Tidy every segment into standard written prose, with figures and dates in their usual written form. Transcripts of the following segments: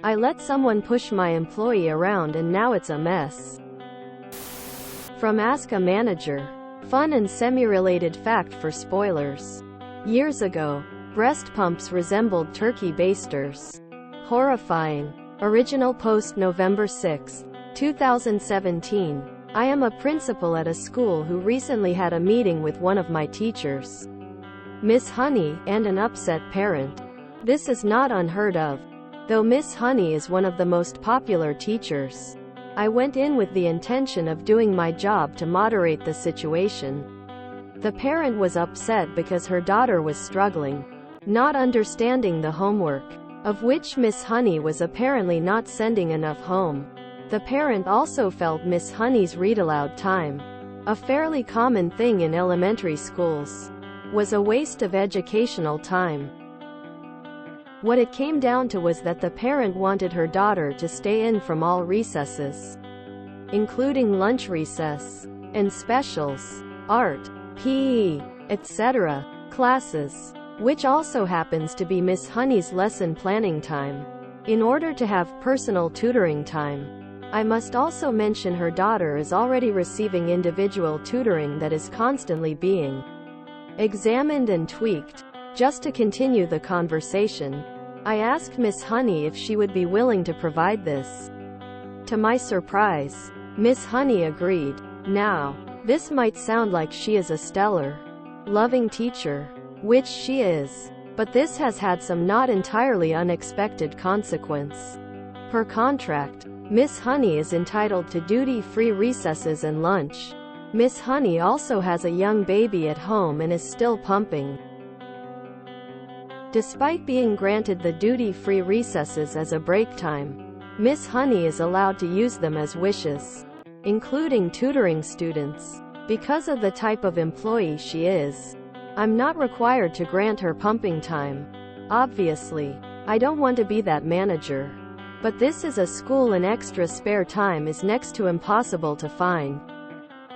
I let someone push my employee around and now it's a mess. From Ask a Manager. Fun and semi-related fact for spoilers. Years ago, breast pumps resembled turkey basters. Horrifying. Original post November 6, 2017. I am a principal at a school who recently had a meeting with one of my teachers, Miss Honey, and an upset parent. This is not unheard of, though Miss Honey is one of the most popular teachers. I went in with the intention of doing my job to moderate the situation. The parent was upset because her daughter was struggling, not understanding the homework, of which Miss Honey was apparently not sending enough home. The parent also felt Miss Honey's read-aloud time, a fairly common thing in elementary schools, was a waste of educational time. What it came down to was that the parent wanted her daughter to stay in from all recesses, including lunch recess, and specials, art, PE, etc. classes, which also happens to be Miss Honey's lesson planning time. In order to have personal tutoring time, I must also mention her daughter is already receiving individual tutoring that is constantly being examined and tweaked. Just to continue the conversation, I asked Miss Honey if she would be willing to provide this. To my surprise, Miss Honey agreed. Now, this might sound like she is a stellar, loving teacher, which she is, but this has had some not entirely unexpected consequence. Per contract, Miss Honey is entitled to duty-free recesses and lunch. Miss Honey also has a young baby at home and is still pumping. Despite being granted the duty-free recesses as a break time, Miss Honey is allowed to use them as wishes, including tutoring students. Because of the type of employee she is, I'm not required to grant her pumping time. Obviously, I don't want to be that manager. But this is a school and extra spare time is next to impossible to find.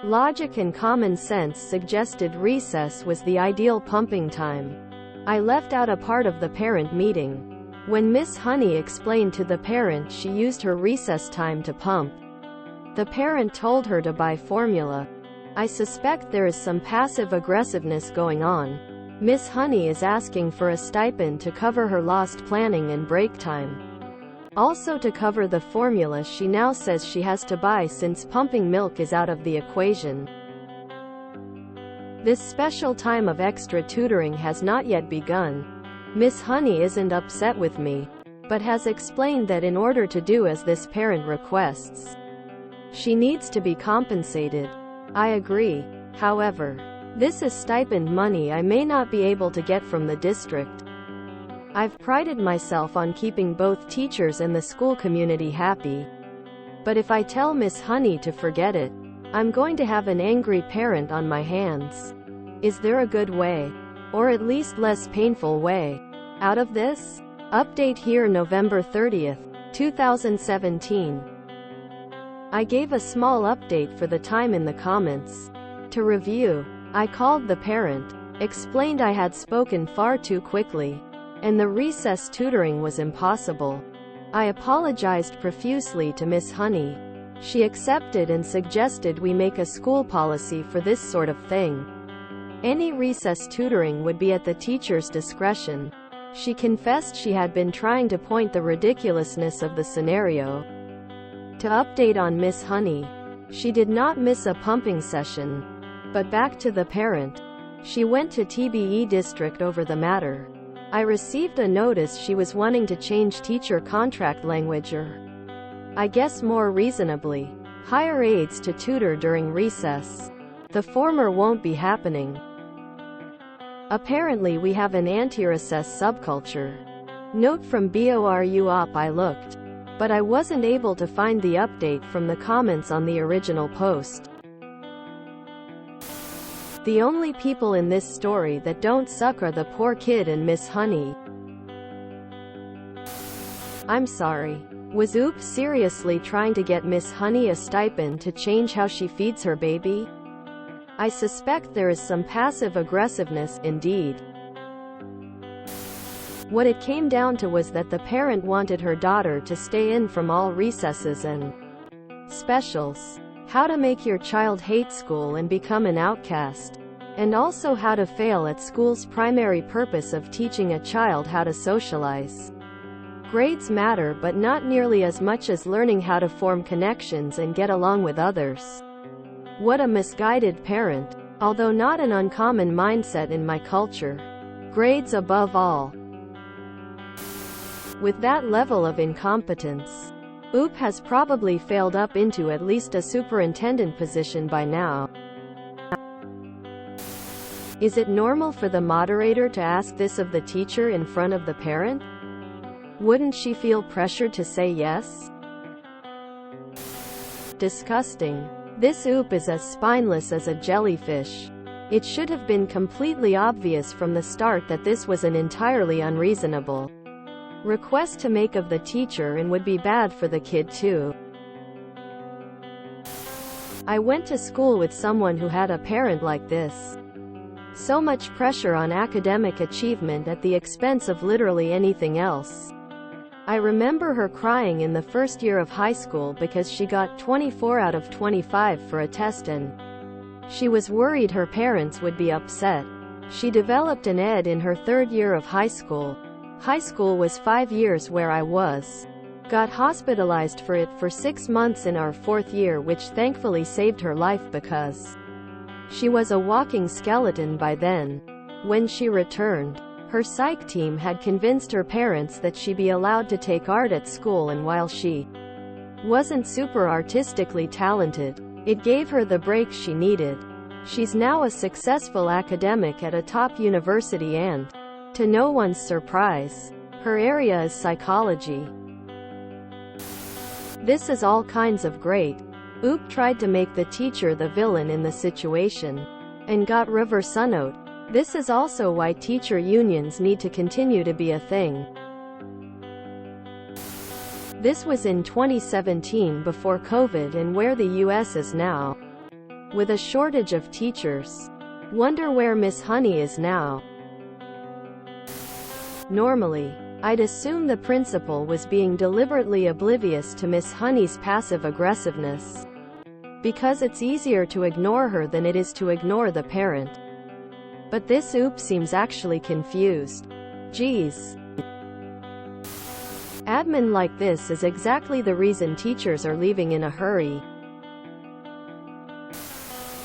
Logic and common sense suggested recess was the ideal pumping time. I left out a part of the parent meeting. When Miss Honey explained to the parent she used her recess time to pump, the parent told her to buy formula. I suspect there is some passive aggressiveness going on. Miss Honey is asking for a stipend to cover her lost planning and break time. Also to cover the formula she now says she has to buy since pumping milk is out of the equation. This special time of extra tutoring has not yet begun. Miss Honey isn't upset with me, but has explained that in order to do as this parent requests, she needs to be compensated. I agree. However, this is stipend money I may not be able to get from the district. I've prided myself on keeping both teachers and the school community happy. But if I tell Miss Honey to forget it, I'm going to have an angry parent on my hands. Is there a good way, or at least less painful way, out of this? Update here November 30th, 2017. I gave a small update for the time in the comments. To review, I called the parent, explained I had spoken far too quickly, and the recess tutoring was impossible. I apologized profusely to Miss Honey. She accepted and suggested we make a school policy for this sort of thing. Any recess tutoring would be at the teacher's discretion. She confessed she had been trying to point the ridiculousness of the scenario. To update on Miss Honey, she did not miss a pumping session. But back to the parent. She went to TBE district over the matter. I received a notice she was wanting to change teacher contract language or, I guess more reasonably, hire aides to tutor during recess. The former won't be happening. Apparently we have an anti-recess subculture. Note from BestofRedditorUpdates. I looked, but I wasn't able to find the update from the comments on the original post. The only people in this story that don't suck are the poor kid and Miss Honey. I'm sorry. Was Oops seriously trying to get Miss Honey a stipend to change how she feeds her baby? I suspect there is some passive aggressiveness, indeed. What it came down to was that the parent wanted her daughter to stay in from all recesses and specials. How to make your child hate school and become an outcast. And also how to fail at school's primary purpose of teaching a child how to socialize. Grades matter, but not nearly as much as learning how to form connections and get along with others. What a misguided parent. Although not an uncommon mindset in my culture. Grades above all. With that level of incompetence, Oop has probably failed up into at least a superintendent position by now. Is it normal for the moderator to ask this of the teacher in front of the parent? Wouldn't she feel pressured to say yes? Disgusting. This Oop is as spineless as a jellyfish. It should have been completely obvious from the start that this was an entirely unreasonable request to make of the teacher and would be bad for the kid too. I went to school with someone who had a parent like this. So much pressure on academic achievement at the expense of literally anything else. I remember her crying in the first year of high school because she got 24 out of 25 for a test and she was worried her parents would be upset. She developed an ED in her third year of high school. High school was 5 years where I was. Got hospitalized for it for 6 months in our fourth year, which thankfully saved her life because she was a walking skeleton by then. When she returned, her psych team had convinced her parents that she be allowed to take art at school, and while she wasn't super artistically talented, it gave her the break she needed. She's now a successful academic at a top university and, to no one's surprise, her area is psychology. This is all kinds of great. Oop tried to make the teacher the villain in the situation and got reverse note. This is also why teacher unions need to continue to be a thing. This was in 2017 before COVID and where the US is now. With a shortage of teachers. Wonder where Miss Honey is now. Normally, I'd assume the principal was being deliberately oblivious to Miss Honey's passive aggressiveness. Because it's easier to ignore her than it is to ignore the parent. But this Oop seems actually confused. Geez. Admin like this is exactly the reason teachers are leaving in a hurry.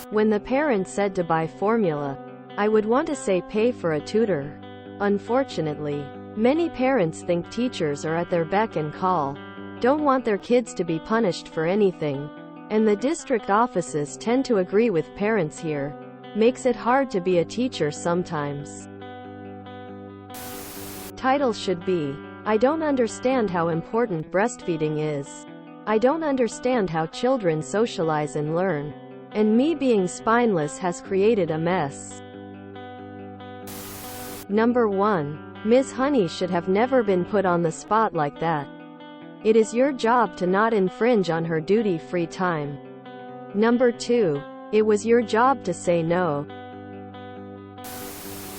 When the parent said to buy formula, I would want to say pay for a tutor. Unfortunately, many parents think teachers are at their beck and call, don't want their kids to be punished for anything, and the district offices tend to agree with parents here. Makes it hard to be a teacher sometimes. Title should be, I don't understand how important breastfeeding is. I don't understand how children socialize and learn. And me being spineless has created a mess. Number 1. Ms. Honey should have never been put on the spot like that. It is your job to not infringe on her duty-free time. Number 2. It was your job to say no.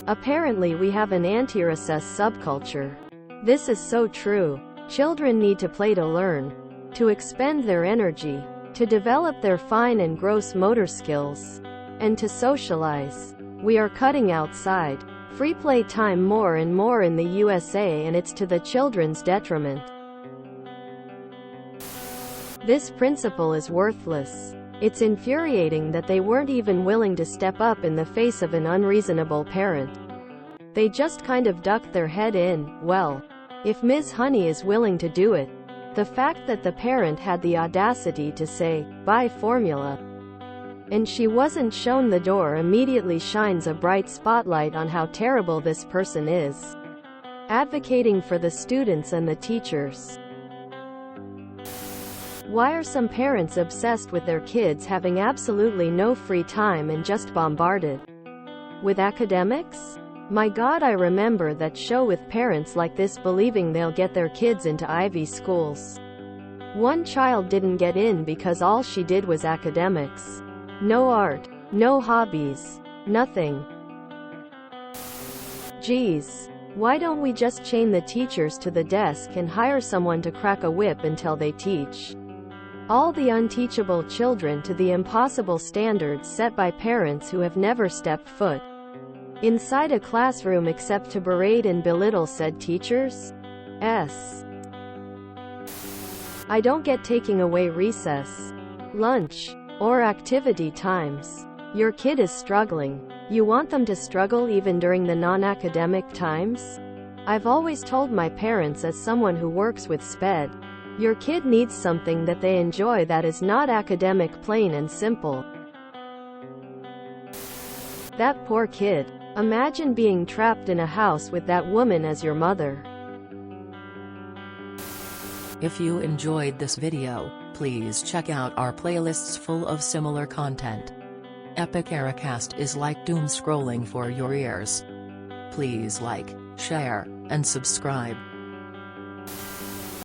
Apparently we have an anti-recess subculture. This is so true. Children need to play to learn, to expend their energy, to develop their fine and gross motor skills, and to socialize. We are cutting outside free play time more and more in the USA, and it's to the children's detriment. This principle is worthless. It's infuriating that they weren't even willing to step up in the face of an unreasonable parent. They just kind of ducked their head in. Well, if Ms. Honey is willing to do it, the fact that the parent had the audacity to say, buy formula, and she wasn't shown the door immediately shines a bright spotlight on how terrible this person is. Advocating for the students and the teachers. Why are some parents obsessed with their kids having absolutely no free time and just bombarded with academics? My God, I remember that show with parents like this believing they'll get their kids into Ivy schools. One child didn't get in because all she did was academics. No art, no hobbies, nothing. Geez. Why don't we just chain the teachers to the desk and hire someone to crack a whip until they teach all the unteachable children to the impossible standards set by parents who have never stepped foot inside a classroom except to berate and belittle said teachers? I don't get taking away recess, lunch, or activity times. Your kid is struggling. You want them to struggle even during the non-academic times? I've always told my parents, as someone who works with SPED, your kid needs something that they enjoy that is not academic, plain and simple. That poor kid. Imagine being trapped in a house with that woman as your mother. If you enjoyed this video, please check out our playlists full of similar content. Epic Ericast is like doom scrolling for your ears. Please like, share, and subscribe.